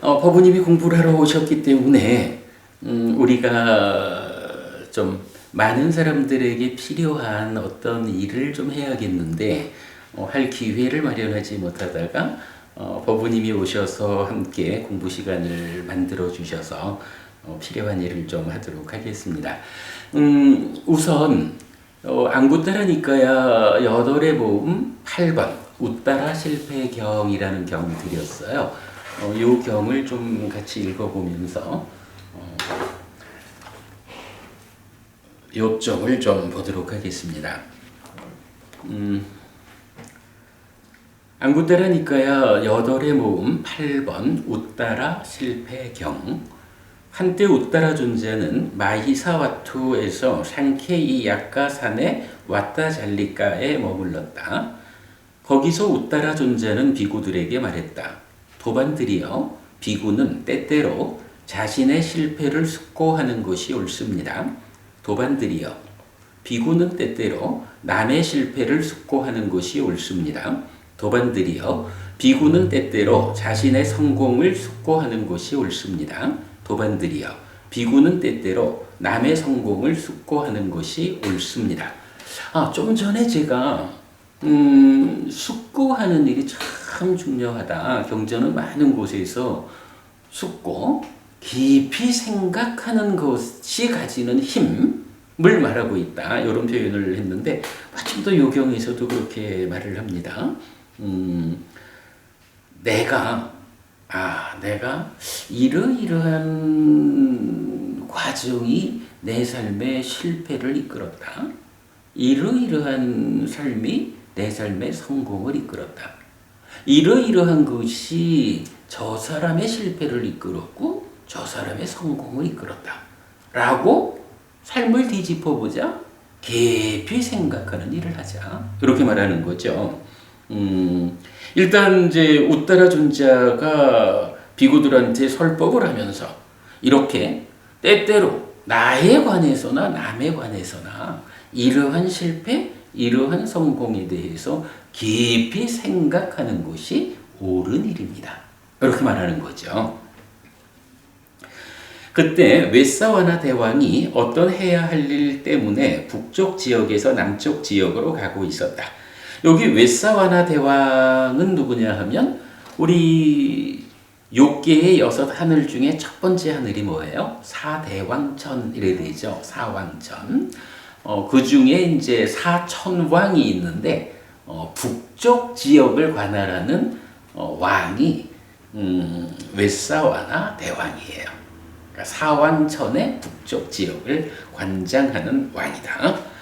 법부님이 공부를 하러 오셨기 때문에 우리가 좀 많은 사람들에게 필요한 어떤 일을 좀 해야겠는데 할 기회를 마련하지 못하다가 법부님이 오셔서 함께 공부 시간을 만들어 주셔서 필요한 일을 좀 하도록 하겠습니다. 우선 안구따라니까야 여덟의 모음 8번 웃따라 실패경이라는 경을 드렸어요. 이 경을 좀 같이 읽어보면서 요점을 좀 보도록 하겠습니다. 안구따라니까야 여덟의 모음 8번 웃따라 실패경. 한때 웃따라 존재는 마히사와투에서 상케이 약가산의 왓다잘리가에 머물렀다. 거기서 웃따라 존재는 비구들에게 말했다. 도반들이여, 비구는 때때로 자신의 실패를 숙고하는 것이 옳습니다. 도반들이여, 비구는 때때로 남의 실패를 숙고하는 것이 옳습니다. 도반들이여, 비구는 때때로 자신의 성공을 숙고하는 것이 옳습니다. 도반들이여, 비구는 때때로 남의 성공을 숙고하는 것이 옳습니다. 좀 전에 제가 숙고하는 일이 참 중요하다. 경전은 많은 곳에서 숙고, 깊이 생각하는 것이 가지는 힘을 말하고 있다. 이런 표현을 했는데 마침 또 요경에서도 그렇게 말을 합니다. 내가 이러이러한 과정이 내 삶의 실패를 이끌었다. 이러이러한 삶이 내 삶의 성공을 이끌었다. 이러이러한 것이 저 사람의 실패를 이끌었고 저 사람의 성공을 이끌었다. 라고 삶을 뒤집어보자. 깊이 생각하는 일을 하자. 이렇게 말하는 거죠. 일단 이제 웃따라 존자가 비구들한테 설법을 하면서 이렇게 때때로 나에 관해서나 남에 관해서나 이러한 실패, 이러한 성공에 대해서 깊이 생각하는 것이 옳은 일입니다. 이렇게 말하는 거죠. 그때 웨사와나 대왕이 어떤 해야 할 일 때문에 북쪽 지역에서 남쪽 지역으로 가고 있었다. 여기 웨사와나 대왕은 누구냐 하면 우리 욕계의 6 하늘 중에 첫 번째 하늘이 뭐예요? 사대왕천 이래 되죠. 사왕천. 그 중에 이제 사천왕이 있는데 북쪽 지역을 관할하는 왕이 웨사와나 대왕이에요. 그러니까 사왕천의 북쪽 지역을 관장하는 왕이다.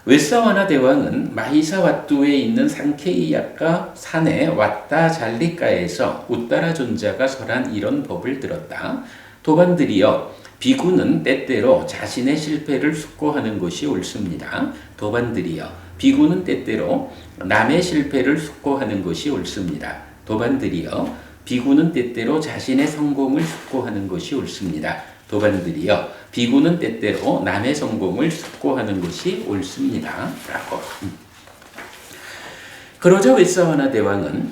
웨사와나 대왕은 마히사와뚜에 있는 상케이야카 산의 왓다잘리가에서 웃따라 존자가 설한 이런 법을 들었다. 도반들이여, 비구는 때때로 자신의 실패를 숙고하는 것이 옳습니다. 도반들이여, 비구는 때때로 남의 실패를 숙고하는 것이 옳습니다. 도반들이여, 비구는 때때로 자신의 성공을 숙고하는 것이 옳습니다. 도반들이여, 비구는 때때로 남의 성공을 숙고하는 것이 옳습니다. 라고. 그러자 웨사와나 대왕은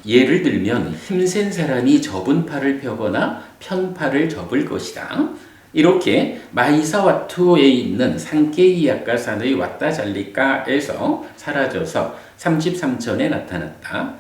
예를 들면 힘센 사람이 접은 팔을 펴거나 편 팔을 접을 것이다. 이렇게 마히사와투에 있는 상케이야카산의 왓다잘리가에서 사라져서 33천에 나타났다.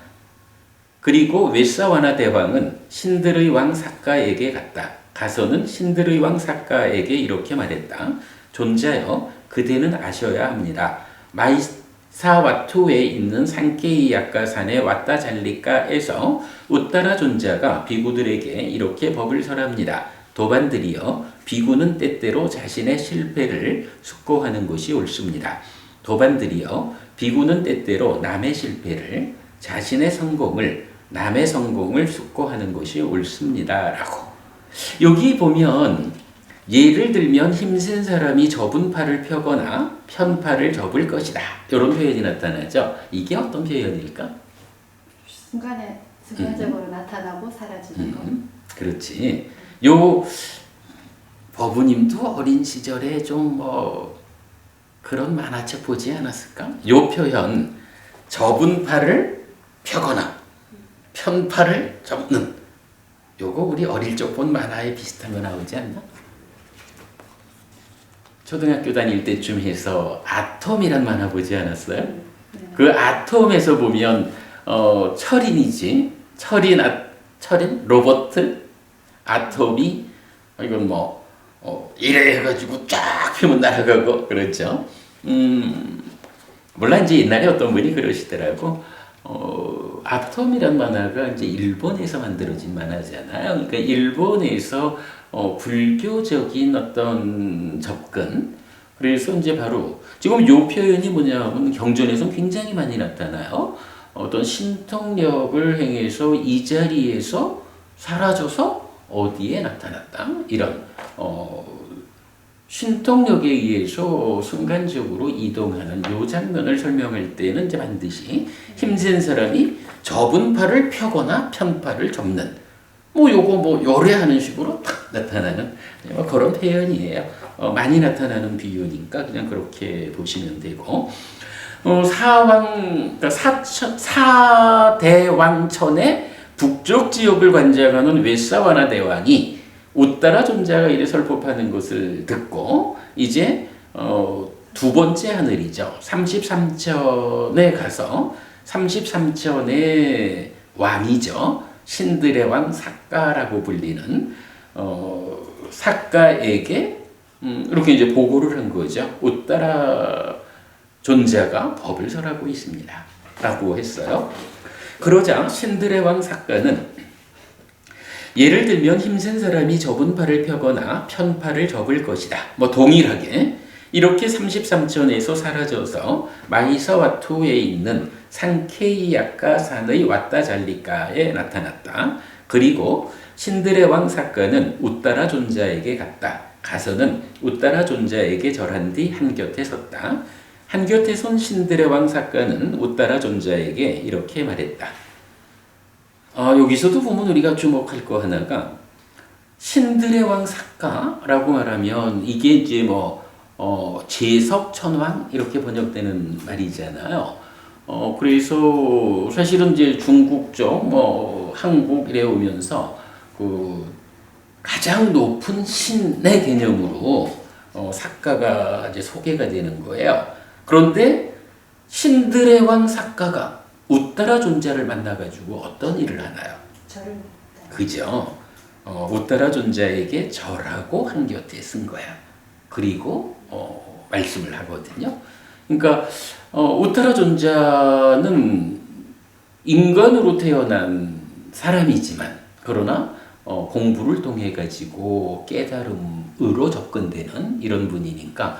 그리고 웨사와나 대왕은 신들의 왕 사카에게 갔다. 가서는 신들의 왕 사카에게 이렇게 말했다. 존자여, 그대는 아셔야 합니다. 마히사와투에 있는 상케이야카산의 왓다잘리가에서 웃따라 존자가 비구들에게 이렇게 법을 설합니다. 도반들이여, 비구는 때때로 자신의 실패를 숙고하는 것이 옳습니다. 도반들이여, 비구는 때때로 남의 실패를, 자신의 성공을, 남의 성공을 숙고하는 것이 옳습니다. 라고. 여기 보면 예를 들면 힘센 사람이 접은 팔을 펴거나 편 팔을 접을 것이다. 이런 표현이 나타나죠. 이게 어떤 표현일까? 순간적으로 나타나고 사라지는 거. 그렇지. 요 법부님도 어린 시절에 좀 그런 만화책 보지 않았을까? 요 표현, 접은 팔을 펴거나 편 팔을 접는 요거 우리 어릴 적 본 만화에 비슷한 거 나오지 않나? 초등학교 다닐 때쯤 해서 아톰이란 만화 보지 않았어요? 그 아톰에서 보면 철인이지. 철인 로버트 아톰이 이건 뭐 이래 해가지고 쫙 펴면 날아가고 그렇죠. 물론 이제 옛날에 어떤 분이 그러시더라고. 아톰이란 만화가 이제 일본에서 만들어진 만화잖아요. 그러니까 일본에서 불교적인 어떤 접근. 그래서 이제 바로 지금 요 표현이 뭐냐면 경전에서 굉장히 많이 나타나요. 어떤 신통력을 행해서 이 자리에서 사라져서 어디에 나타났다. 이런 신통력에 의해서 순간적으로 이동하는 요 장면을 설명할 때는 이제 반드시 힘센 사람이 접은 팔을 펴거나 편 팔을 접는 요거 요래하는 식으로 탁 나타나는 그런 표현이에요. 많이 나타나는 비유니까 그냥 그렇게 보시면 되고 그러니까 사대왕천의 북쪽 지역을 관장하는 웨사와나 대왕이 우따라 존자가 이래 설법하는 것을 듣고 이제 두 번째 하늘이죠. 33천에 가서 33천의 왕이죠. 신들의 왕 삭가라고 불리는 삭가에게 이렇게 이제 보고를 한 거죠. 우따라 존자가 법을 설하고 있습니다. 라고 했어요. 그러자 신들의 왕 삭가는 예를 들면 힘센 사람이 접은 팔을 펴거나 편 팔을 접을 것이다. 동일하게 이렇게 33천에서 사라져서 마이사와투에 있는 상케이야카 산의 왓다잘리카에 나타났다. 그리고 신들의 왕 삭가는 우따라 존자에게 갔다. 가서는 우따라 존자에게 절한 뒤 한곁에 섰다. 한곁에 선 신들의 왕 삭가는 우따라 존자에게 이렇게 말했다. 여기서도 보면 우리가 주목할 거 하나가 신들의 왕 삭가라고 말하면 이게 이제 제석천왕 이렇게 번역되는 말이잖아요. 그래서 사실은 이제 중국 쪽 한국 이래 오면서 그 가장 높은 신의 개념으로 삭가가 이제 소개가 되는 거예요. 그런데 신들의 왕 삭가가 우따라 존자를 만나가지고 어떤 일을 하나요? 절을 그죠? 우따라 존자에게 절하고 한곁에 쓴 거야. 그리고 말씀을 하거든요. 그러니까 우따라 존자는 인간으로 태어난 사람이지만 그러나 공부를 통해 가지고 깨달음으로 접근되는 이런 분이니까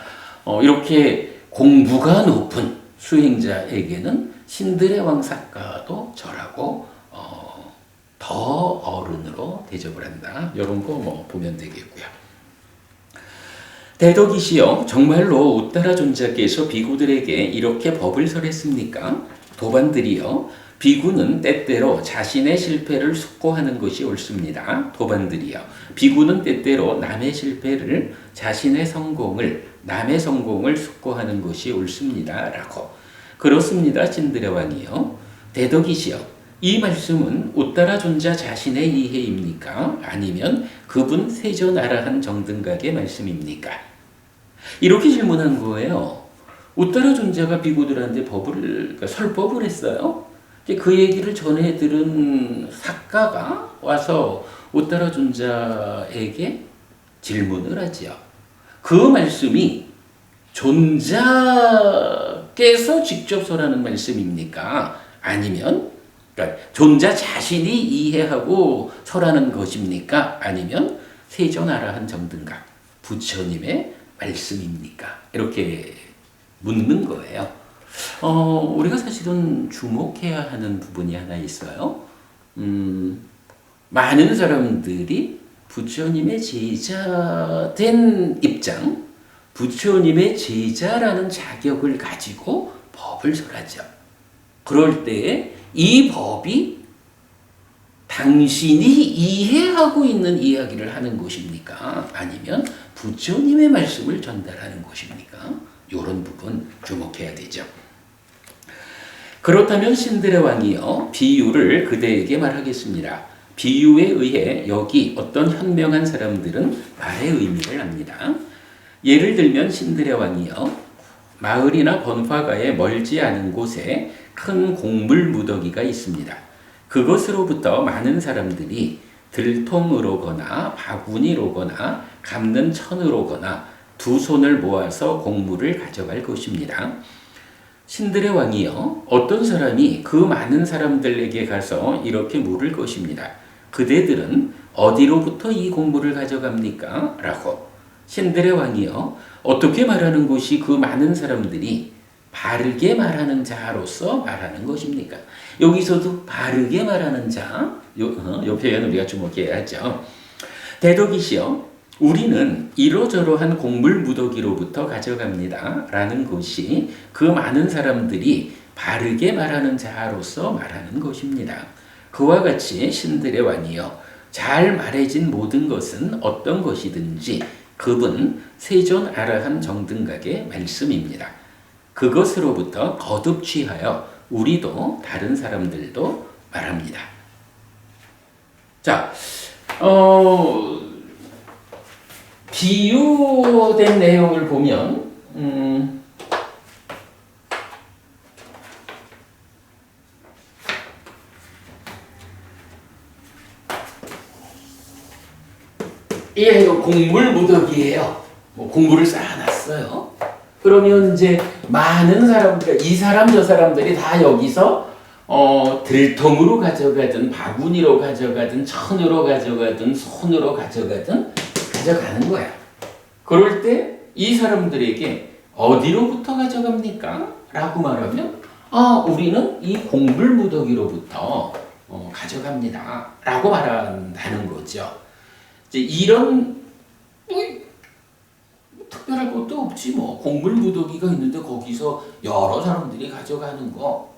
이렇게 공부가 높은 수행자에게는 신들의 왕 삭가도 절하고 더 어른으로 대접을 한다. 이런 거 보면 되겠고요. 대덕이시여 정말로 우따라 존자께서 비구들에게 이렇게 법을 설했습니까? 도반들이여 비구는 때때로 자신의 실패를 숙고하는 것이 옳습니다. 도반들이여 비구는 때때로 남의 실패를 자신의 남의 성공을 숙고하는 것이 옳습니다. 라고 그렇습니다. 신들의 왕이여 대덕이시여 이 말씀은 우따라 존자 자신의 이해입니까? 아니면 그분 세존아라한 정등각의 말씀입니까? 이렇게 질문한 거예요. 우따라 존자가 비구들한테 그러니까 설법을 했어요. 그 얘기를 전해 들은 삭가가 와서 우따라 존자에게 질문을 하지요. 그 말씀이 존자께서 직접 설하는 말씀입니까? 아니면 그러니까 존자 자신이 이해하고 설하는 것입니까? 아니면 세존아라한 정등각 부처님의 말씀입니까? 이렇게 묻는 거예요. 우리가 사실은 주목해야 하는 부분이 하나 있어요. 많은 사람들이 부처님의 제자된 입장, 부처님의 제자라는 자격을 가지고 법을 설하죠. 그럴 때에 이 법이 당신이 이해하고 있는 이야기를 하는 것입니까? 아니면 부처님의 말씀을 전달하는 것입니까? 이런 부분 주목해야 되죠. 그렇다면 신들의 왕이여 비유를 그대에게 말하겠습니다. 비유에 의해 여기 어떤 현명한 사람들은 말의 의미를 합니다. 예를 들면 신드레 왕이요. 마을이나 번화가에 멀지 않은 곳에 큰 곡물 무더기가 있습니다. 그것으로부터 많은 사람들이 들통으로거나 바구니로거나 감는 천으로거나 두 손을 모아서 곡물을 가져갈 것입니다. 신드레 왕이요. 어떤 사람이 그 많은 사람들에게 가서 이렇게 물을 것입니다. 그대들은 어디로부터 이 곡물을 가져갑니까? 라고. 신드레 왕이요. 어떻게 말하는 것이 그 많은 사람들이 바르게 말하는 자로서 말하는 것입니까? 여기서도 바르게 말하는 자, 요 표현 우리가 주목해야죠. 대덕이시여, 우리는 이러저러한 곡물 무더기로부터 가져갑니다. 라는 것이 그 많은 사람들이 바르게 말하는 자로서 말하는 것입니다. 그와 같이 신드레 왕이여, 잘 말해진 모든 것은 어떤 것이든지 급은 세존 아라한 정등각의 말씀입니다. 그것으로부터 거듭 취하여 우리도 다른 사람들도 말합니다. 자, 비유된 내용을 보면 예, 곡물 무더기예요. 뭐 곡물을 쌓아놨어요. 그러면 이제 많은 사람들, 이 사람 저 사람들이 다 여기서 들통으로 가져가든 바구니로 가져가든 천으로 가져가든 손으로 가져가든 가져가는 거야. 그럴 때 이 사람들에게 어디로부터 가져갑니까? 라고 말하면 우리는 이 곡물 무더기로부터 가져갑니다. 라고 말한다는 거죠. 이제 이런 특별할 것도 없지 뭐. 곡물 무더기가 있는데 거기서 여러 사람들이 가져가는 거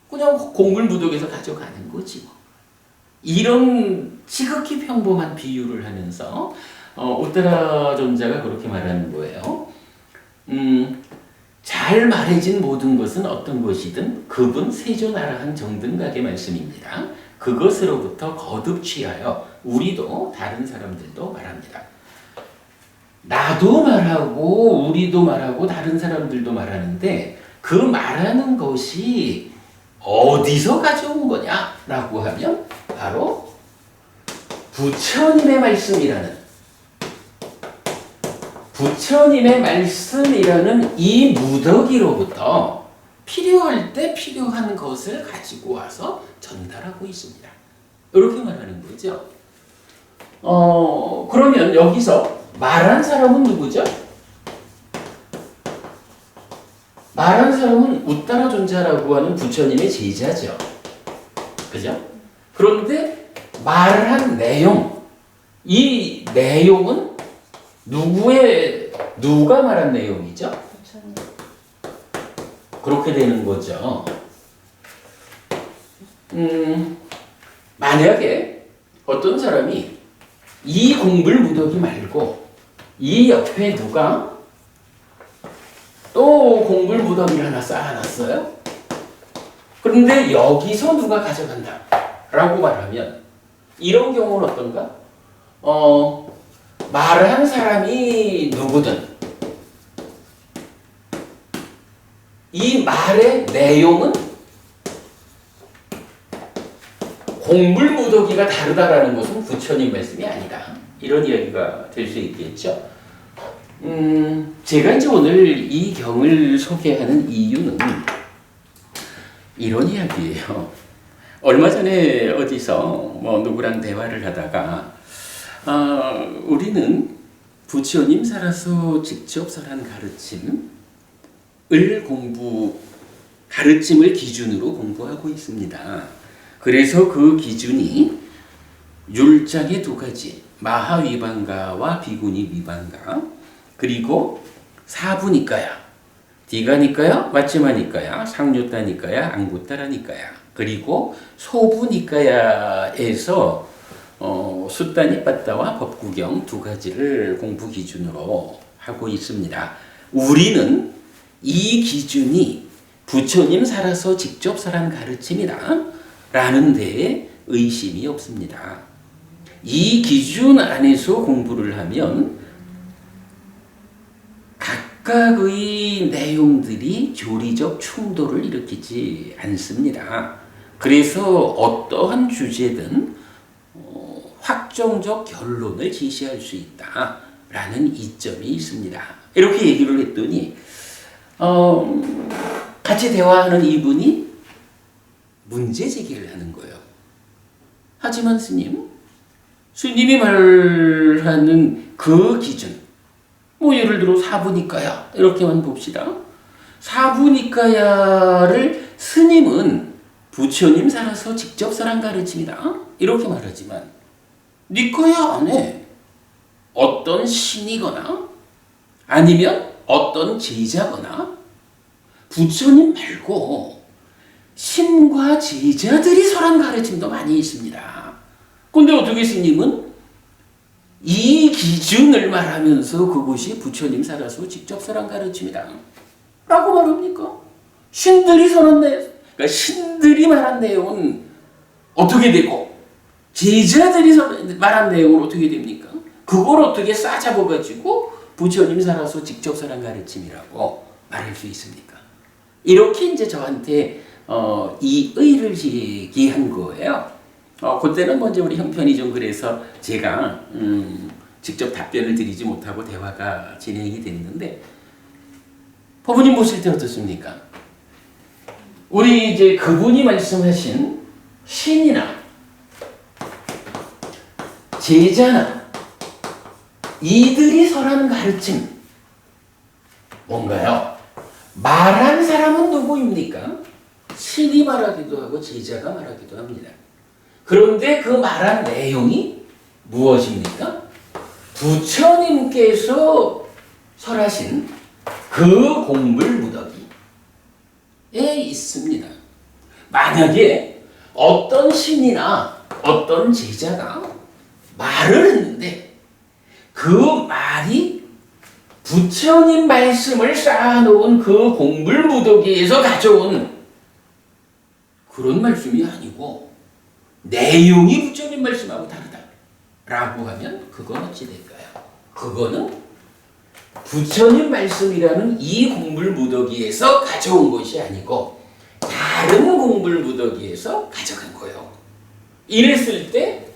그냥 곡물 무더기에서 가져가는 거지 뭐. 이런 지극히 평범한 비유를 하면서 우따라 존자가 그렇게 말하는 거예요. 잘 말해진 모든 것은 어떤 것이든 급은 세존아라한 정등각의 말씀입니다. 그것으로부터 거듭 취하여 우리도 다른 사람들도 말합니다. 나도 말하고 우리도 말하고 다른 사람들도 말하는데 그 말하는 것이 어디서 가져온 거냐라고 하면 바로 부처님의 말씀이라는 이 무더기로부터 필요할 때 필요한 것을 가지고 와서 전달하고 있습니다. 이렇게 말하는 거죠. 그러면 여기서 말한 사람은 누구죠? 말한 사람은 우따라 존자라고 하는 부처님의 제자죠. 그죠? 그런데 말한 내용, 이 내용은 누가 말한 내용이죠? 부처님. 그렇게 되는 거죠. 만약에 어떤 사람이 이 곡물 무더기 말고 이 옆에 누가 또 곡물 무더기를 하나 쌓아놨어요. 그런데 여기서 누가 가져간다 라고 말하면 이런 경우는 어떤가? 말한 사람이 누구든 이 말의 내용은 곡물 무더기가 다르다라는 것은 부처님 말씀이 아니다. 이런 이야기가 될 수 있겠죠. 제가 이제 오늘 이 경을 소개하는 이유는 이런 이야기예요. 얼마 전에 어디서 누구랑 대화를 하다가 우리는 부처님 살아서 직접 설한 가르침을 기준으로 공부하고 있습니다. 그래서 그 기준이 율장의 두 가지, 마하위반가와 비구니 위반가, 그리고 사부니까야, 디가니까야, 마치마니까야, 상류따니까야, 앙구따라니까야, 그리고 소부니까야에서 수따니빠따와 법구경 두 가지를 공부 기준으로 하고 있습니다. 우리는 이 기준이 부처님 살아서 직접 설한 가르침이다 라는 데에 의심이 없습니다. 이 기준 안에서 공부를 하면 각각의 내용들이 교리적 충돌을 일으키지 않습니다. 그래서 어떠한 주제든 확정적 결론을 제시할 수 있다라는 이점이 있습니다. 이렇게 얘기를 했더니 같이 대화하는 이분이 문제 제기를 하는 거예요. 하지만 스님이 말하는 그 기준, 뭐 예를 들어 사부니까야 이렇게만 봅시다. 사부니까야를 스님은 부처님 살아서 직접 설한 가르침이다 이렇게 말하지만 니까야 안에 어떤 신이거나 아니면 어떤 제자거나 부처님 말고 신과 제자들이 설한 가르침도 많이 있습니다. 근데 어떻게 스님은 이 기준을 말하면서 그것이 부처님 살아서 직접 설한 가르침이다 라고 말합니까? 신들이 설한 그러니까 신들이 말한 내용은 어떻게 되고 제자들이 말한 내용은 어떻게 됩니까? 그걸 어떻게 싸잡아가지고 부처님 살아서 직접 설한 가르침이라고 말할 수 있습니까? 이렇게 이제 저한테 이 의를 제기한 거예요. 그때는 먼저 우리 형편이 좀 그래서 제가 직접 답변을 드리지 못하고 대화가 진행이 됐는데 법부님 보실 때 어떻습니까? 우리 이제 그분이 말씀하신 신이나 제자나 이들이 설하는 가르침 뭔가요? 말한 사람은 누구입니까? 신이 말하기도 하고 제자가 말하기도 합니다. 그런데 그 말한 내용이 무엇입니까? 부처님께서 설하신 그 공불무더기에 있습니다. 만약에 어떤 신이나 어떤 제자가 말을 했는데 그 말이 부처님 말씀을 쌓아놓은 그 공불무더기에서 가져온 그런 말씀이 아니고 내용이 부처님 말씀하고 다르다라고 하면 그건 어찌 될까요? 그거는 부처님 말씀이라는 이 공불무더기에서 가져온 것이 아니고 다른 공불무더기에서 가져간 거예요. 이랬을 때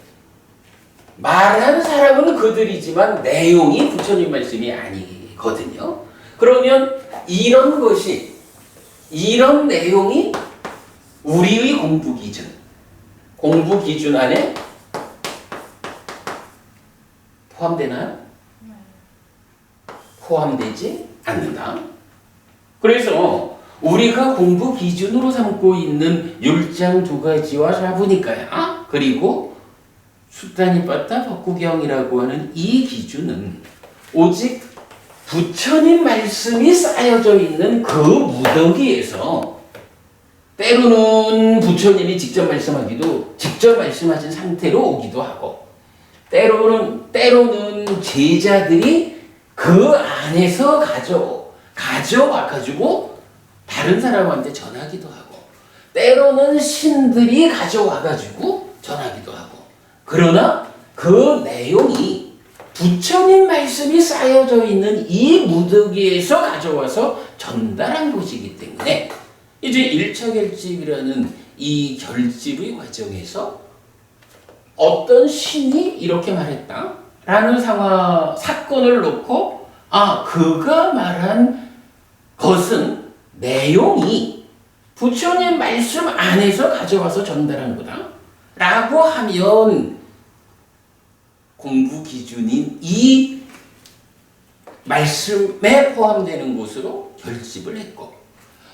말하는 사람은 그들이지만 내용이 부처님 말씀이 아니거든요. 그러면 이런 내용이 우리의 공부 기준 안에 포함되나요? 포함되지 않는다. 그래서 우리가 공부 기준으로 삼고 있는 율장 2가지와 사부니까야 그리고 수타니빠따 법구경이라고 하는 이 기준은 오직 부처님 말씀이 쌓여져 있는 그 무더기에서 때로는 부처님이 직접 말씀하신 상태로 오기도 하고 때로는 제자들이 그 안에서 가져와가지고 다른 사람한테 전하기도 하고 때로는 신들이 가져와가지고 전하기도 하고 그러나 그 내용이 부처님 말씀이 쌓여져 있는 이 무더기에서 가져와서 전달한 것이기 때문에 이제 1차 결집이라는 이 결집의 과정에서 어떤 신이 이렇게 말했다라는 사건을 놓고 그가 말한 것은 내용이 부처님 말씀 안에서 가져와서 전달한 거다 라고 하면 공부 기준인 이 말씀에 포함되는 것으로 결집을 했고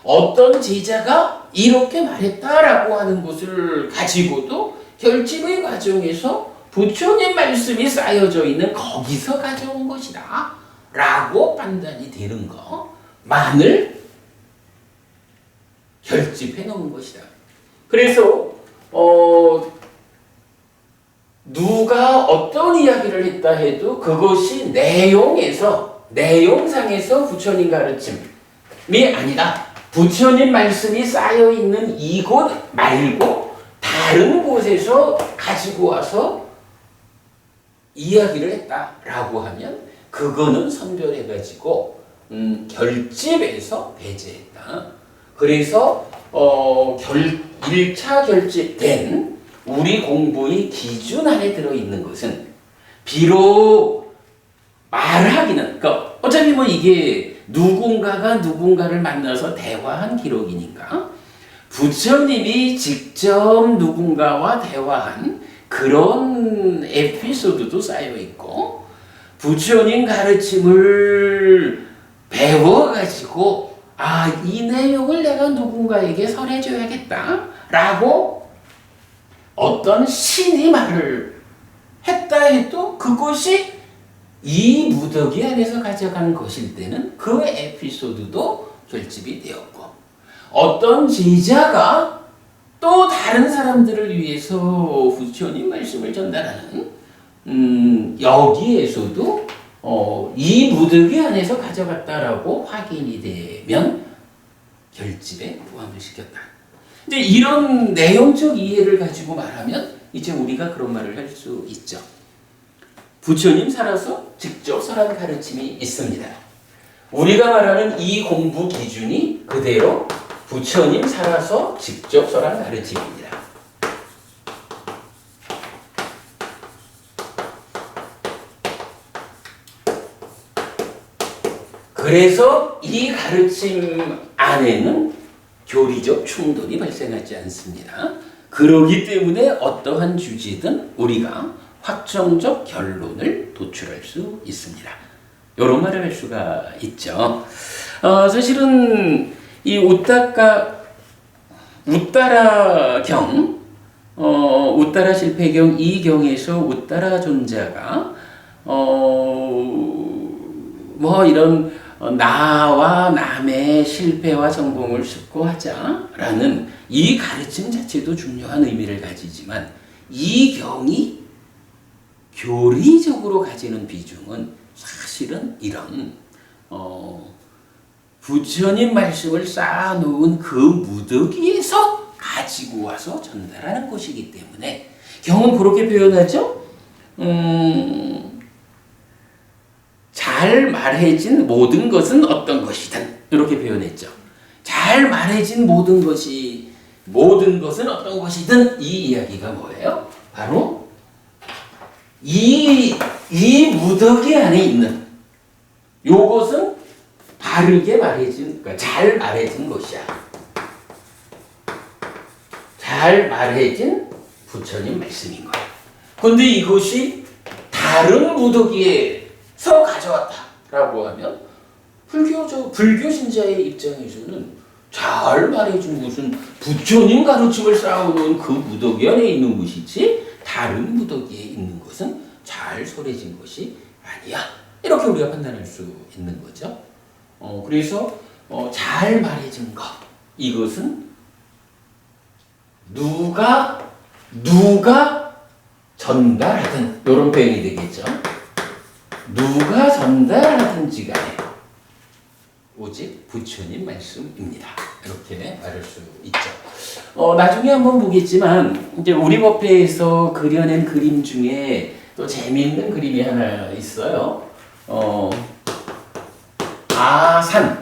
어떤 제자가 이렇게 말했다라고 하는 것을 가지고도 결집의 과정에서 부처님 말씀이 쌓여져 있는 거기서 가져온 것이다 라고 판단이 되는 것만을 결집해 놓은 것이다. 그래서 누가 어떤 이야기를 했다 해도 그것이 내용상에서 부처님 가르침이 아니다. 부처님 말씀이 쌓여 있는 이곳 말고 다른 곳에서 가지고 와서 이야기를 했다라고 하면 그거는 선별해가지고 결집에서 배제했다. 그래서 1차 결집된 우리 공부의 기준 안에 들어있는 것은 비록 말하기는 그러니까 어차피 뭐 이게 누군가가 누군가를 만나서 대화한 기록이니까 부처님이 직접 누군가와 대화한 그런 에피소드도 쌓여있고 부처님 가르침을 배워가지고 이 내용을 내가 누군가에게 전해줘야겠다라고 어떤 신이 말을 했다 해도 그것이 이 무더기 안에서 가져간 것일 때는 그 에피소드도 결집이 되었고 어떤 제자가 또 다른 사람들을 위해서 부처님 말씀을 전달하는 여기에서도 이 무더기 안에서 가져갔다라고 확인이 되면 결집에 포함을 시켰다. 이제 이런 내용적 이해를 가지고 말하면 이제 우리가 그런 말을 할 수 있죠. 부처님 살아서 직접 설한 가르침이 있습니다. 우리가 말하는 이 공부 기준이 그대로 부처님 살아서 직접 설한 가르침입니다. 그래서 이 가르침 안에는 교리적 충돌이 발생하지 않습니다. 그러기 때문에 어떠한 주제든 우리가 확정적 결론을 도출할 수 있습니다. 이런 말을 할 수가 있죠. 사실은 이 우따라경, 우따라 실패경 이 경에서 우따라 존자가 뭐 이런 나와 남의 실패와 성공을 숙고하자라는 이 가르침 자체도 중요한 의미를 가지지만 이 경이 교리적으로 가지는 비중은 사실은 이런 부처님 말씀을 쌓아놓은 그 무더기에서 가지고 와서 전달하는 것이기 때문에 경은 그렇게 표현하죠. 잘 말해진 모든 것은 어떤 것이든 이렇게 표현했죠. 잘 말해진 모든 것은 어떤 것이든 이 이야기가 뭐예요? 바로 이 무더기 안에 있는 요것은 바르게 말해진, 그러니까 잘 말해진 것이야. 잘 말해진 부처님 말씀인 거야. 그런데 이것이 다른 무더기에서 가져왔다라고 하면 불교 신자의 입장에서는 잘 말해준 것은 부처님 가르침을 쌓아놓은 그 무더기 안에 있는 것이지 다른 무더기에 있는 것은 잘 설해진 것이 아니야. 이렇게 우리가 판단할 수 있는 거죠. 그래서 잘 말해진 것 이것은 누가 전달하든 이런 표현이 되겠죠. 누가 전달하든지 간에 오직 부처님 말씀입니다. 이렇게 말할 수 있죠. 나중에 한번 보겠지만 이제 우리 법회에서 그려낸 그림 중에 또 재미있는 그림이 하나 있어요. 아산,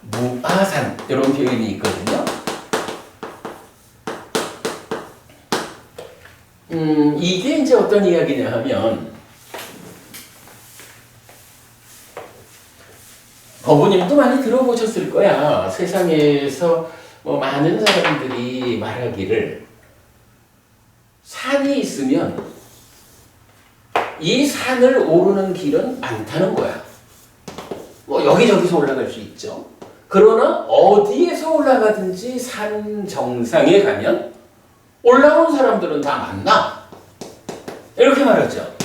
무아산 이런 표현이 있거든요. 이게 이제 어떤 이야기냐 하면 어부님도 많이 들어보셨을 거야. 세상에서 뭐 많은 사람들이 말하기를 산이 있으면 이 산을 오르는 길은 많다는 거야. 뭐 여기저기서 올라갈 수 있죠. 그러나 어디에서 올라가든지 산 정상에 가면 올라온 사람들은 다 만나. 이렇게 말하죠.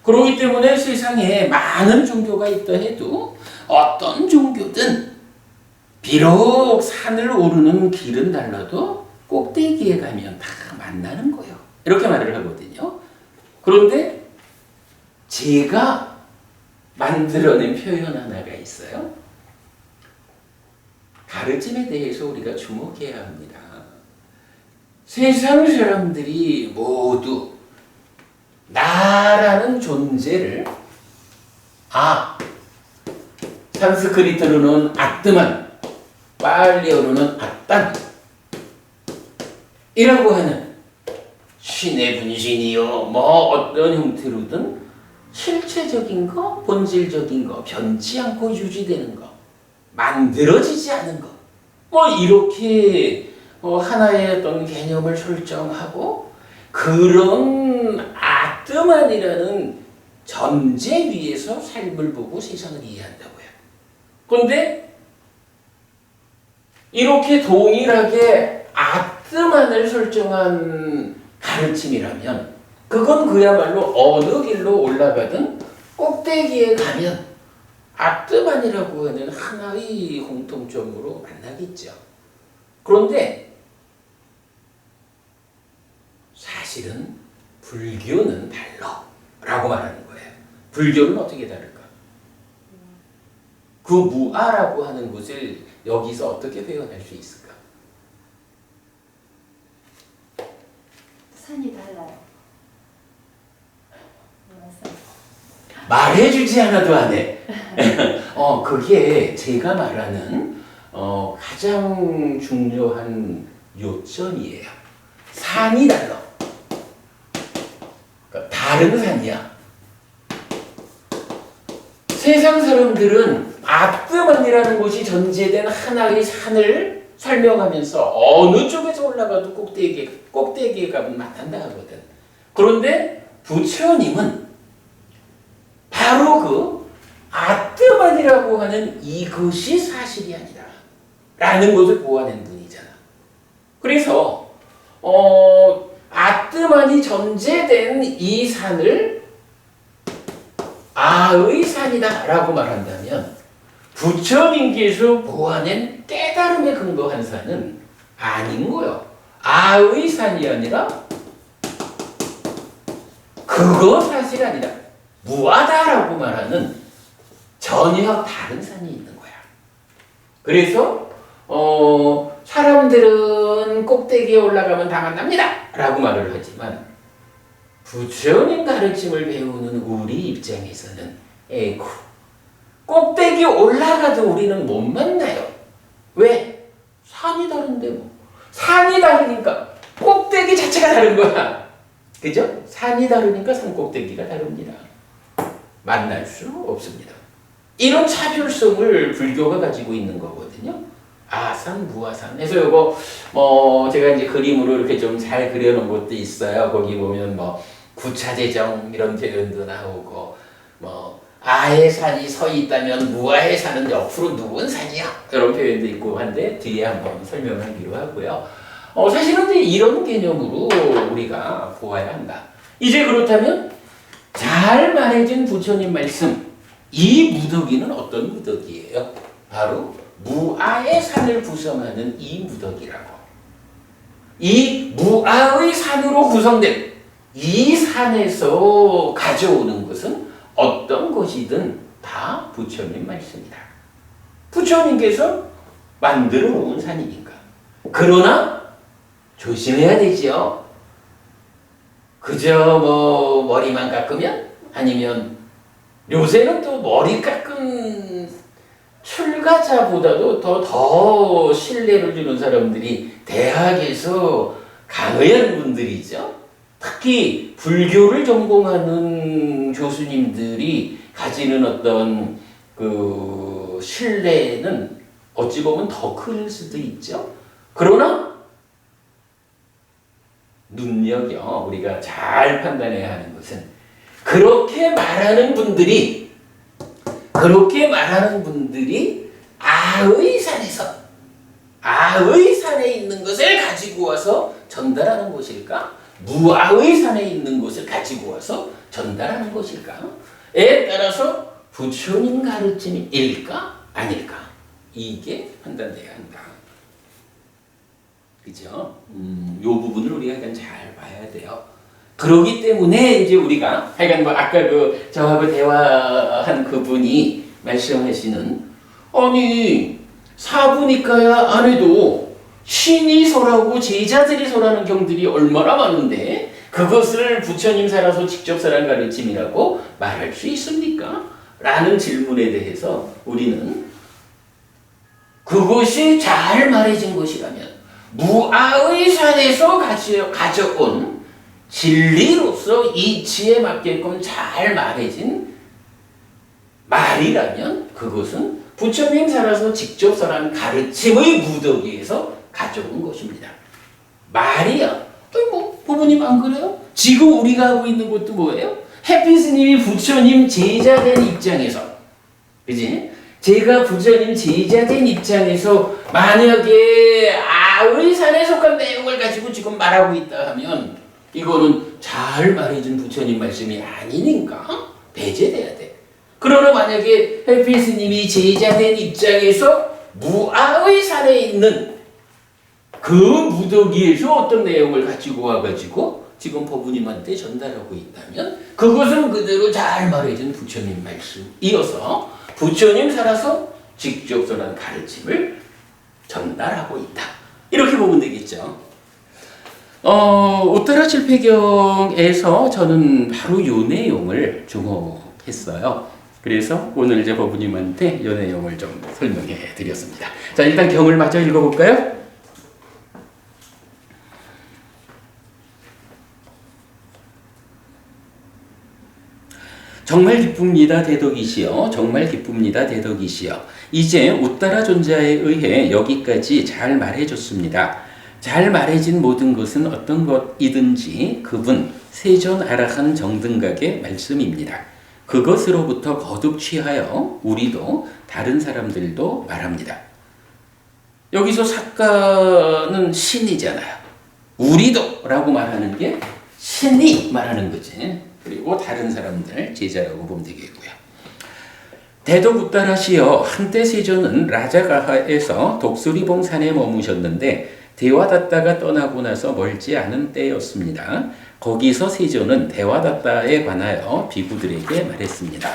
그렇기 때문에 세상에 많은 종교가 있다 해도 어떤 종교든 비록 산을 오르는 길은 달라도 꼭대기에 가면 다 만나는 거예요. 이렇게 말을 하거든요. 그런데 제가 만들어낸 표현 하나가 있어요. 가르침에 대해서 우리가 주목해야 합니다. 세상 사람들이 모두 나라 산이라는 존재를 산스크리트로는 아뜨만, 빨리어로는 아딴 이라고 하는 신의 분신이요 뭐 어떤 형태로든 실체적인 거, 본질적인 거, 변치 않고 유지되는 거, 만들어지지 않은 거, 뭐 이렇게 하나의 어떤 개념을 설정하고 그런 아뜨만이라는 전제 위에서 삶을 보고 세상을 이해한다고요. 그런데 이렇게 동일하게 아뜨만을 설정한 가르침이라면 그건 그야말로 어느 길로 올라가든 꼭대기에 가면 아뜨만이라고 하는 하나의 공통점으로 만나겠죠. 그런데 사실은 불교는 달라라고 말하는 거예요. 불교는 어떻게 다를까? 그 무아라고 하는 것을 여기서 어떻게 표현할 수 있을까? 산이 달라요. 말해주지 않아도 안 해. 그게 제가 말하는 가장 중요한 요점이에요. 산이 달라. 그러니까 다른 산이야. 세상 사람들은 아뜨만이라는 곳이 전제된 하나의 산을 설명하면서 어느 쪽에서 올라가도 꼭대기에 가면 만난다 하거든. 그런데 부처님은 바로 그 아뜨만이라고 하는 이것이 사실이 아니라 라는 것을 보아낸 분이잖아. 그래서 아뜨만이 전제된 이 산을 아의 산이다 라고 말한다면 부처님께서 보아낸 깨달음에 근거한 산은 아닌 거요. 아의 산이 아니라 그거 사실 아니라 무아다라고 말하는 전혀 다른 산이 있는 거야. 그래서 사람들은 꼭대기에 올라가면 다 만납니다 라고 말을 하지만 부처님 가르침을 배우는 우리 입장에서는 에이쿠 꼭대기 올라가도 우리는 못 만나요. 왜? 산이 다른데 뭐. 산이 다르니까 꼭대기 자체가 다른 거야. 그죠? 산이 다르니까 산 꼭대기가 다릅니다. 만날 수 없습니다. 이런 차별성을 불교가 가지고 있는 거거든요. 아산, 무아산. 그래서 이거 제가 이제 그림으로 이렇게 좀 잘 그려놓은 것도 있어요. 거기 보면 구차재정 이런 표현도 나오고 아의 산이 서 있다면 무아의 산은 옆으로 누운 산이야. 이런 표현도 있고 한데 뒤에 한번 설명하기로 하고요. 사실은 이제 이런 개념으로 우리가 보아야 한다. 이제 그렇다면 잘 말해준 부처님 말씀, 이 무더기는 어떤 무더기예요? 바로 무아의 산을 구성하는 이 무더기라고. 이 무아의 산으로 구성된 이 산에서 가져오는 것은 어떤 것이든 다 부처님 말씀이다. 부처님께서 만들어 놓은 산이니까. 그러나 조심해야 되지요. 그저 머리만 깎으면 아니면 요새는 또 머리 깎은 출가자보다도 더 신뢰를 주는 사람들이 대학에서 강의한 분들이죠. 특히 불교를 전공하는 교수님들이 가지는 어떤 그 신뢰는 어찌 보면 더 클 수도 있죠. 그러나 눈여겨 우리가 잘 판단해야 하는 것은 그렇게 말하는 분들이 아의 산에 있는 것을 가지고 와서 전달하는 것일까? 무아의 산에 있는 것을 가지고 와서 전달하는 것일까?에 따라서 부처님 가르침일까? 아닐까? 이게 판단돼야 한다. 그죠? 요 부분을 우리가 약간 잘 봐야 돼요. 그러기 때문에 이제 우리가 하여간 아까 저하고 대화한 그분이 말씀하시는 아니 사부니까야 안 해도 신이 설하고 제자들이 설하는 경들이 얼마나 많은데 그것을 부처님 살아서 직접 살한 가르침이라고 말할 수 있습니까? 라는 질문에 대해서 우리는 그것이 잘 말해진 것이라면 무아의 산에서 가져온 진리로서 이치에 맞게끔 잘 말해진 말이라면 그것은 부처님 살아서 직접 살한 가르침의 무더기에서 가져온 것입니다. 말이야. 부모님 안 그래요? 지금 우리가 하고 있는 것도 뭐예요? 해피 스님이 부처님 제자 된 입장에서, 그지? 제가 부처님 제자 된 입장에서 만약에 아의 산에 속한 내용을 가지고 지금 말하고 있다 하면 이거는 잘 말해준 부처님 말씀이 아니니까 배제돼야 돼. 그러나 만약에 해피 스님이 제자 된 입장에서 무아의 산에 있는 그 무더기에서 어떤 내용을 가지고 와가지고 지금 법부님한테 전달하고 있다면 그것은 그대로 잘 말해준 부처님 말씀이어서 부처님 살아서 직접 전한 가르침을 전달하고 있다. 이렇게 보면 되겠죠. 우따라 칠패경에서 저는 바로 이 내용을 주목했어요. 그래서 오늘 이제 법부님한테 이 내용을 좀 설명해 드렸습니다. 자, 일단 경을 마저 읽어볼까요? 정말 기쁩니다 대덕이시여. 정말 기쁩니다 대덕이시여. 이제 우따라 존자에 의해 여기까지 잘 말해줬습니다. 잘 말해진 모든 것은 어떤 것이든지 그분 세존 아라한 정등각의 말씀입니다. 그것으로부터 거듭 취하여 우리도 다른 사람들도 말합니다. 여기서 사가는 신이잖아요. 우리도 라고 말하는 게 신이 말하는 거지. 그리고 다른 사람들 제자라고 보면 되겠고요. 대덕우따라시여. 한때 세존은 라자가하에서 독수리봉 산에 머무셨는데 대화다따가 떠나고 나서 멀지 않은 때였습니다. 거기서 세존은 대화다따에 관하여 비구들에게 말했습니다.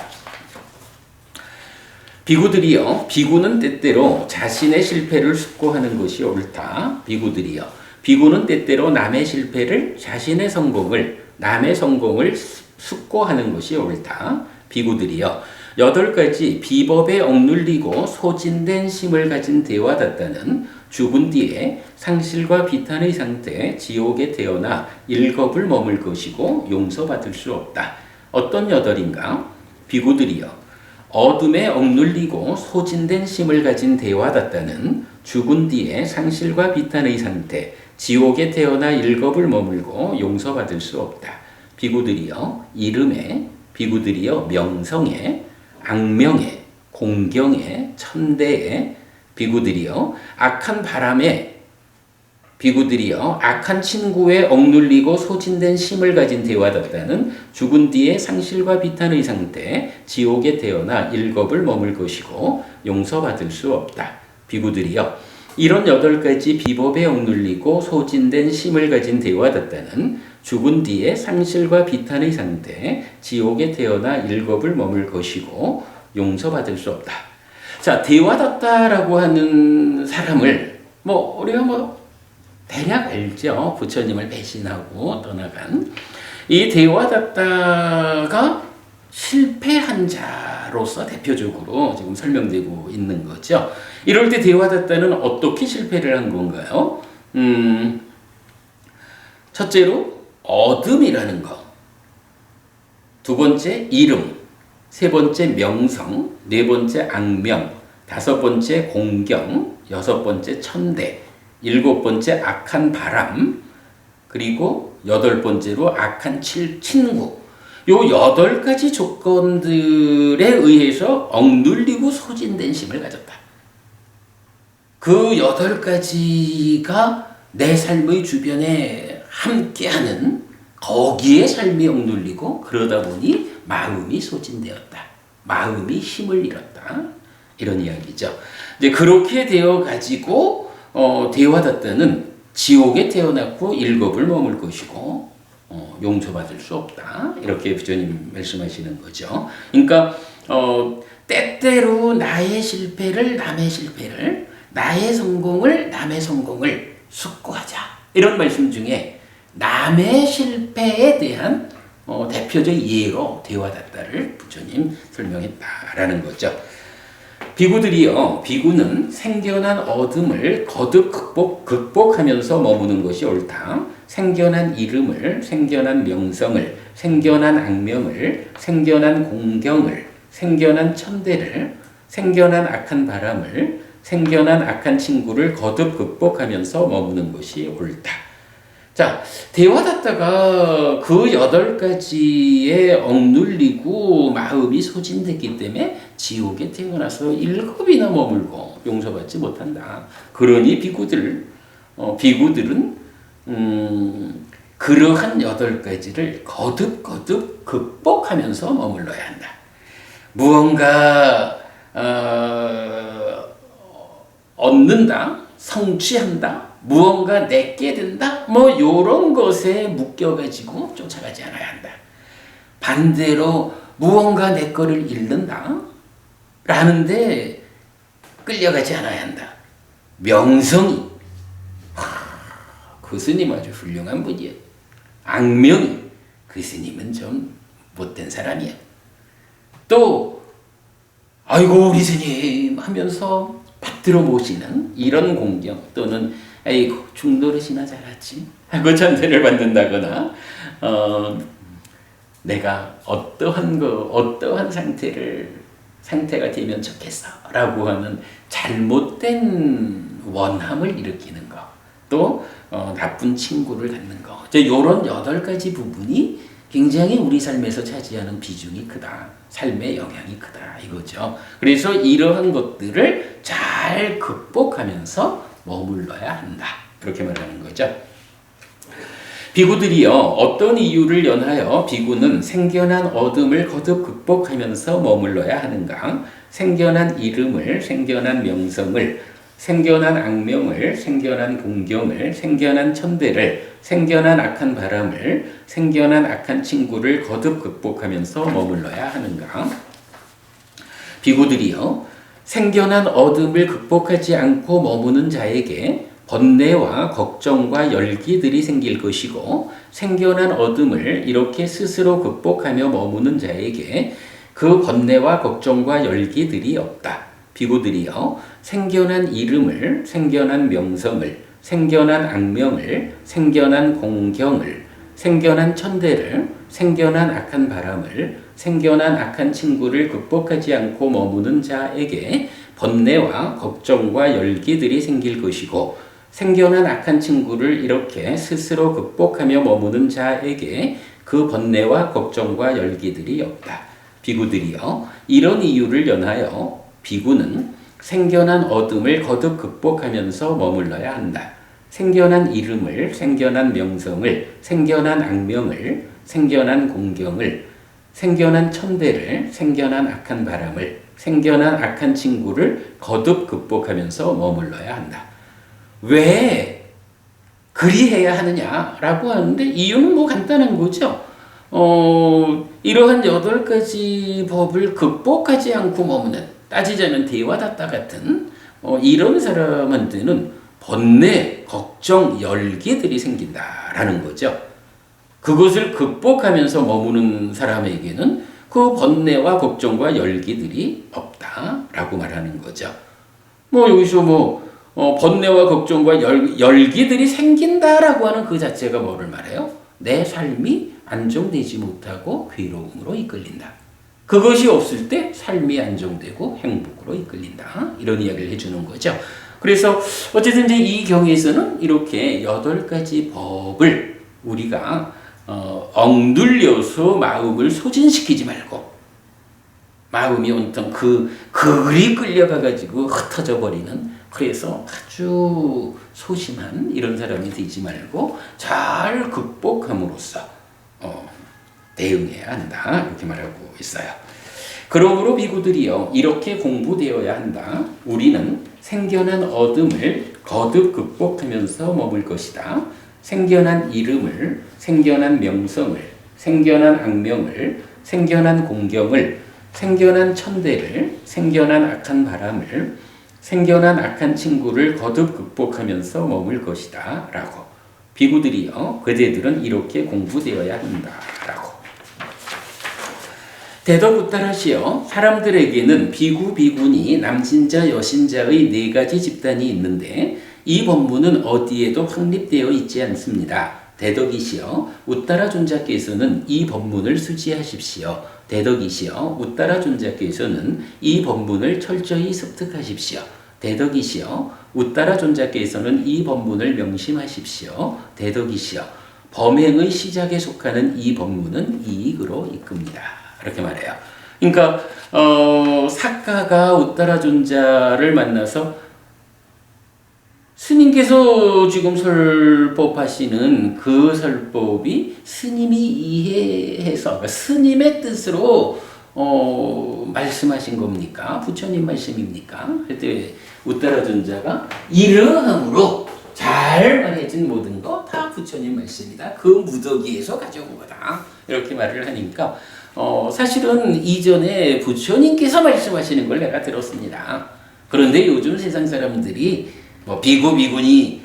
비구들이여, 비구는 때때로 자신의 실패를 숙고하는 것이 옳다. 비구들이여, 비구는 때때로 남의 실패를, 자신의 성공을, 남의 성공을 숙고하는 것이 옳다. 비구들이여, 8가지 비법에 억눌리고 소진된 심을 가진 대화다따는 죽은 뒤에 상실과 비탄의 상태, 지옥에 태어나 일겁을 머물 것이고 용서받을 수 없다. 어떤 8인가? 비구들이여, 어둠에 억눌리고 소진된 심을 가진 대화다따는 죽은 뒤에 상실과 비탄의 상태, 지옥에 태어나 일겁을 머물고 용서받을 수 없다. 비구들이여, 이름에, 비구들이여, 명성에, 악명에, 공경에, 천대에, 비구들이여, 악한 바람에, 비구들이여, 악한 친구에 억눌리고 소진된 심을 가진 대화다따는 죽은 뒤에 상실과 비탄의 상태, 지옥에 태어나 일겁을 머물 것이고 용서받을 수 없다. 비구들이여, 이런 8가지 비법에 억눌리고 소진된 심을 가진 대화다따는 죽은 뒤에 상실과 비탄의 상태, 지옥에 태어나 일겁을 머물 것이고 용서받을 수 없다. 자, 대화다따라고 하는 사람을 우리가 대략 알죠. 부처님을 배신하고 떠나간 이 대화다따가 실패한 자로서 대표적으로 지금 설명되고 있는 거죠. 이럴 때 대화다따는 어떻게 실패를 한 건가요? 첫째로 어둠이라는 것, 두 번째 이름, 세 번째 명성, 네 번째 악명, 다섯 번째 공경, 여섯 번째 천대, 일곱 번째 악한 바람, 그리고 여덟 번째로 악한 친구. 요 8가지 조건들에 의해서 억눌리고 소진된 심을 가졌다. 그 8가지가 내 삶의 주변에 함께하는 거기에 삶이 억눌리고 그러다 보니 마음이 소진되었다. 마음이 힘을 잃었다. 이런 이야기죠. 이제 그렇게 되어 가지고 대화다따는 지옥에 태어났고 일겁을 머물 것이고 용서받을 수 없다. 이렇게 부처님 말씀하시는 거죠. 그러니까 때때로 나의 실패를 남의 실패를, 나의 성공을 남의 성공을 숙고하자. 이런 말씀 중에 남의 실패에 대한 대표적 예로 대화다따를 부처님 설명했다라는 거죠. 비구는 생겨난 어둠을 거듭 극복하면서 머무는 것이 옳다. 생겨난 이름을, 생겨난 명성을, 생겨난 악명을, 생겨난 공경을, 생겨난 천대를, 생겨난 악한 바람을, 생겨난 악한 친구를 거듭 극복하면서 머무는 것이 옳다. 자, 대화다따가 그 8가지에 억눌리고 마음이 소진됐기 때문에 지옥에 태어나서 7이나 머물고 용서받지 못한다. 그러니 비구들은 그러한 8가지를 거듭 극복하면서 머물러야 한다. 무언가 얻는다, 성취한다, 무언가 내게 된다, 요런 것에 묶여가지고 쫓아가지 않아야 한다. 반대로 무언가 내 거를 잃는다 라는데 끌려가지 않아야 한다. 명성이, 그 스님 아주 훌륭한 분이야. 악명이, 그 스님은 좀 못된 사람이야. 또 아이고 우리 스님 하면서 받들어 모시는 이런 공경, 또는 아이고 중노릇이나 잘하지 하고 찬대를 받는다거나 내가 어떠한 상태가 되면 좋겠어 라고 하는 잘못된 원함을 일으키는 거, 또 나쁜 친구를 갖는 거, 이런 8가지 부분이 굉장히 우리 삶에서 차지하는 비중이 크다. 삶의 영향이 크다 이거죠. 그래서 이러한 것들을 잘 극복하면서 머물러야 한다. 그렇게 말하는 거죠. 비구들이요, 어떤 이유를 연하여 비구는 생겨난 어둠을 거듭 극복하면서 머물러야 하는가? 생겨난 이름을, 생겨난 명성을, 생겨난 악명을, 생겨난 공경을, 생겨난 천대를, 생겨난 악한 바람을, 생겨난 악한 친구를 거듭 극복하면서 머물러야 하는가? 비구들이요, 생겨난 어둠을 극복하지 않고 머무는 자에게 번뇌와 걱정과 열기들이 생길 것이고, 생겨난 어둠을 이렇게 스스로 극복하며 머무는 자에게 그 번뇌와 걱정과 열기들이 없다. 비구들이요, 생겨난 이름을, 생겨난 명성을, 생겨난 악명을, 생겨난 공경을, 생겨난 천대를, 생겨난 악한 바람을, 생겨난 악한 친구를 극복하지 않고 머무는 자에게 번뇌와 걱정과 열기들이 생길 것이고, 생겨난 악한 친구를 이렇게 스스로 극복하며 머무는 자에게 그 번뇌와 걱정과 열기들이 없다. 비구들이요, 이런 이유를 연하여 비구는 생겨난 어둠을 거듭 극복하면서 머물러야 한다. 생겨난 이름을, 생겨난 명성을, 생겨난 악명을, 생겨난 공경을, 생겨난 천대를, 생겨난 악한 바람을, 생겨난 악한 친구를 거듭 극복하면서 머물러야 한다. 왜 그리해야 하느냐라고 하는데, 이유는 간단한 거죠. 이러한 8가지 법을 극복하지 않고 머무는, 따지자면 대화다따 같은 이런 사람한테는 번뇌, 걱정, 열기들이 생긴다라는 거죠. 그것을 극복하면서 머무는 사람에게는 그 번뇌와 걱정과 열기들이 없다라고 말하는 거죠. 여기서 번뇌와 걱정과 열기들이 생긴다라고 하는 그 자체가 뭐를 말해요? 내 삶이 안정되지 못하고 괴로움으로 이끌린다. 그것이 없을 때 삶이 안정되고 행복으로 이끌린다. 이런 이야기를 해주는 거죠. 그래서 어쨌든 이제 이 경에서는 이렇게 8가지 법을 우리가 억눌려서 마음을 소진시키지 말고, 마음이 온통 그리 끌려가가지고 흩어져 버리는, 그래서 아주 소심한 이런 사람이 되지 말고 잘 극복함으로써 대응해야 한다. 이렇게 말하고 있어요. 그러므로 비구들이요, 이렇게 공부되어야 한다. 우리는 생겨난 어둠을 거듭 극복하면서 머물 것이다. 생겨난 이름을, 생겨난 명성을, 생겨난 악명을, 생겨난 공경을, 생겨난 천대를, 생겨난 악한 바람을, 생겨난 악한 친구를 거듭 극복하면서 머물 것이다. 라고 비구들이요. 그대들은 이렇게 공부되어야 한다라고. 대덕우따라시요. 사람들에게는 비구, 비구니, 남신자, 여신자의 네 가지 집단이 있는데 이 법문은 어디에도 확립되어 있지 않습니다. 대덕이시여 우따라 존자께서는 이 법문을 수지하십시오. 대덕이시여 우따라 존자께서는 이 법문을 철저히 습득하십시오. 대덕이시여 우따라 존자께서는 이 법문을 명심하십시오. 대덕이시여 범행의 시작에 속하는 이 법문은 이익으로 이끕니다. 이렇게 말해요. 그러니까 사가가 우따라 존자를 만나서 스님께서 지금 설법하시는 그 설법이 스님이 이해해서 그러니까 스님의 뜻으로 말씀하신 겁니까? 부처님 말씀입니까? 그때 우따라 존자가 이러함으로 잘 말해진 모든 거 다 부처님 말씀이다. 그 무더기에서 가져온 거다. 이렇게 말을 하니까 사실은 이전에 부처님께서 말씀하시는 걸 내가 들었습니다. 그런데 요즘 세상 사람들이 비구, 비구니,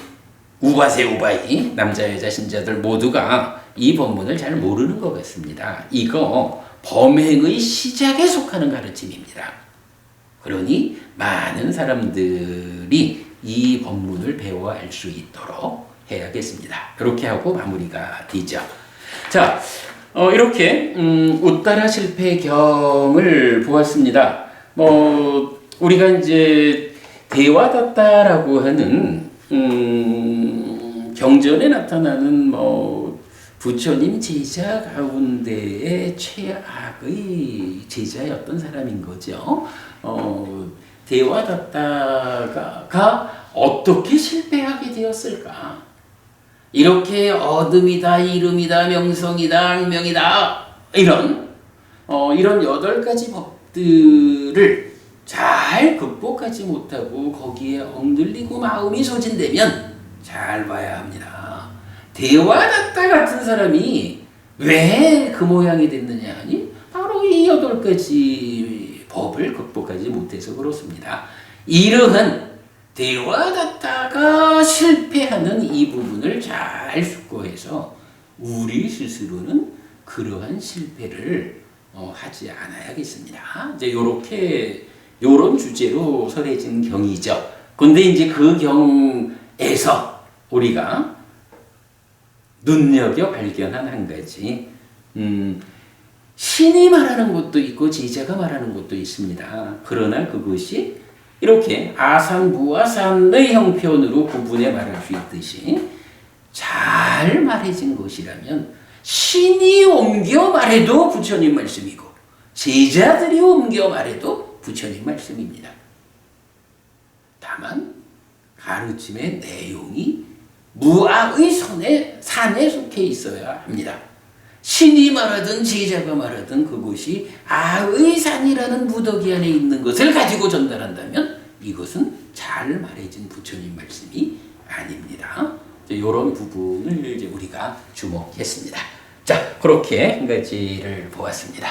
우바세, 우바이, 남자, 여자, 신자들 모두가 이 법문을 잘 모르는 것 같습니다. 이거 범행의 시작에 속하는 가르침입니다. 그러니 많은 사람들이 이 법문을 배워 알 수 있도록 해야겠습니다. 그렇게 하고 마무리가 되죠. 자, 이렇게 우따라 실패경을 보았습니다. 우리가 이제 대와다타라고 하는 경전에 나타나는 부처님 제자 가운데의 최악의 제자였던 사람인 거죠. 대와다타가 어떻게 실패하게 되었을까? 이렇게 어둠이다, 이름이다, 명성이다, 악명이다 이런 8가지 법들을 잘 극복하지 못하고 거기에 억눌리고 마음이 소진되면 잘 봐야 합니다. 대와다타 같은 사람이 왜 그 모양이 됐느냐 하니 바로 이 8가지 법을 극복하지 못해서 그렇습니다. 이러한 대와다타가 실패하는 이 부분을 잘 숙고해서 우리 스스로는 그러한 실패를 하지 않아야겠습니다. 이제 요런 주제로 설해진 경이죠. 근데 이제 그 경에서 우리가 눈여겨 발견한 한 가지, 신이 말하는 것도 있고 제자가 말하는 것도 있습니다. 그러나 그것이 이렇게 아산부아산의 형편으로 구분해 말할 수 있듯이 잘 말해진 것이라면 신이 옮겨 말해도 부처님 말씀이고 제자들이 옮겨 말해도 부처님 말씀입니다. 다만 가르침의 내용이 무아의 산에 속해 있어야 합니다. 신이 말하든 제자가 말하든 그것이 아의 산이라는 무더기 안에 있는 것을 가지고 전달한다면 이것은 잘 말해진 부처님 말씀이 아닙니다. 이런 부분을 이제 우리가 주목했습니다. 자, 그렇게 한 가지를 보았습니다.